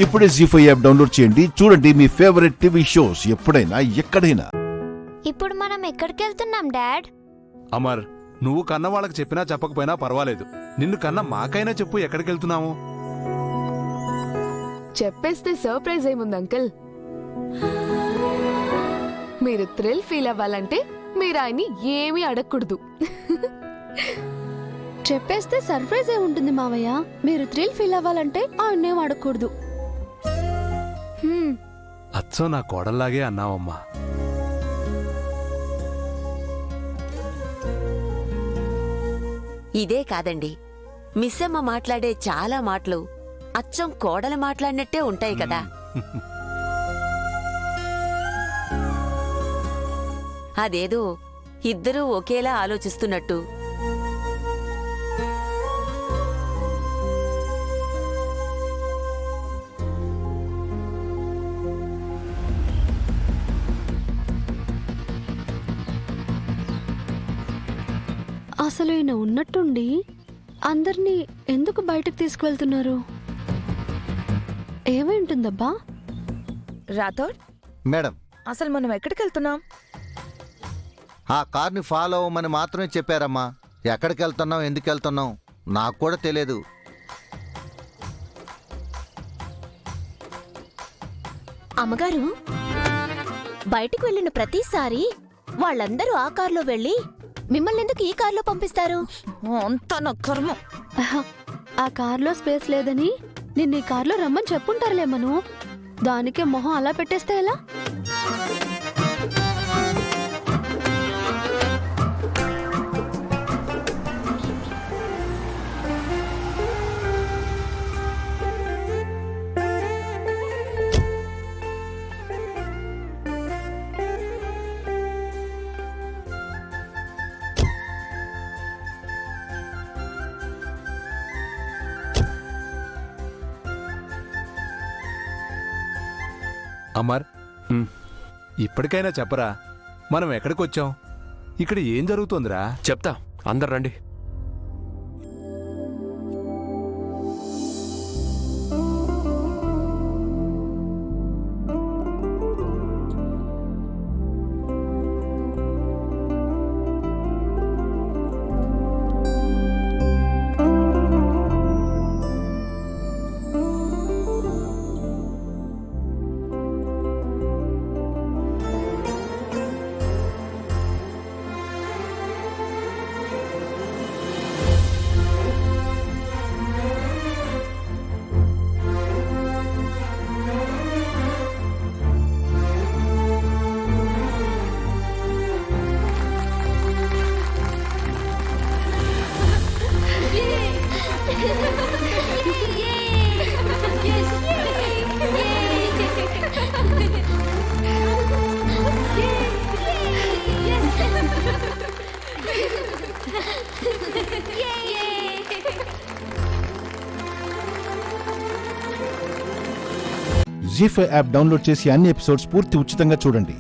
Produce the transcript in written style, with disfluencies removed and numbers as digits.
ఇప్పుడే జీ5 app download చేయండి. చూడండి మీ ఫేవరెట్ టీవీ షోస్ ఎప్పుడైనా ఎక్కడైనా. ఇప్పుడు మనం ఎక్కడికి వెళ్తున్నాం డాడ్? అమర్, నువ్వు కన్న వాళ్ళకి చెప్పినా చెప్పకపోయినా పర్వాలేదు. నిన్ను కన్న మాకైనా చెప్పు ఎక్కడికి వెళ్తున్నావు. చెప్పేస్తే సర్ప్రైజ్ ఏముంది అంకుల్. మీరు థ్రిల్ ఫీల్ అవ్వాలంటే మీరు ఆయన్ని ఏమీ అడగకూడదు. చెప్పేస్తే సర్ప్రైజ్ ఏ ఉంటుంది మావయ్య. మీరు థ్రిల్ ఫీల్ అవ్వాలంటే ఆయన్నేం అడగకూడదు. అచ్చం నా కోడల్లాగే అన్నావమ్మా. ఇదే కాదండి, మిస్సమ్మ మాట్లాడే చాలా మాటలు అచ్చం కోడలు మాట్లాడినట్టే ఉంటాయి కదా. అదేదో ఇద్దరూ ఒకేలా ఆలోచిస్తున్నట్టు. అసలు ఈయన ఉన్నట్టుండి అందరినీ ఎందుకు బయటకు తీసుకువెళ్తున్నారు? ఏమైంటుందబ్బా? రాథోడ్ మేడం, అసలు మనం ఎక్కడికి వెళ్తున్నాం? ఆ కార్ని ఫాలో అవ్వమని మాత్రమే చెప్పారమ్మా. ఎక్కడికి వెళ్తున్నాం, ఎందుకు వెళ్తున్నాం నాకు కూడా తెలియదు. అమ్మగారు, బయటికి వెళ్ళిన ప్రతిసారి వాళ్ళందరూ ఆ కార్లో వెళ్ళి మిమ్మల్ని ఎందుకు ఈ కార్లో పంపిస్తారు? అంతా నా కర్మ. ఆ కార్లో స్పేస్ లేదని నిన్న ఈ కార్లో రమ్మని చెప్పుంటారులే మను. దానికే మొహం అలా పెట్టేస్తే ఎలా? అమర్, ఇప్పటికైనా చెప్పరా, మనం ఎక్కడికొచ్చాం, ఇక్కడ ఏం జరుగుతోందిరా? చెప్తా, అందరు రండి. జీ5 యాప్ డౌన్లోడ్ చేసి అన్ని ఎపిసోడ్స్ పూర్తి ఉచితంగా చూడండి.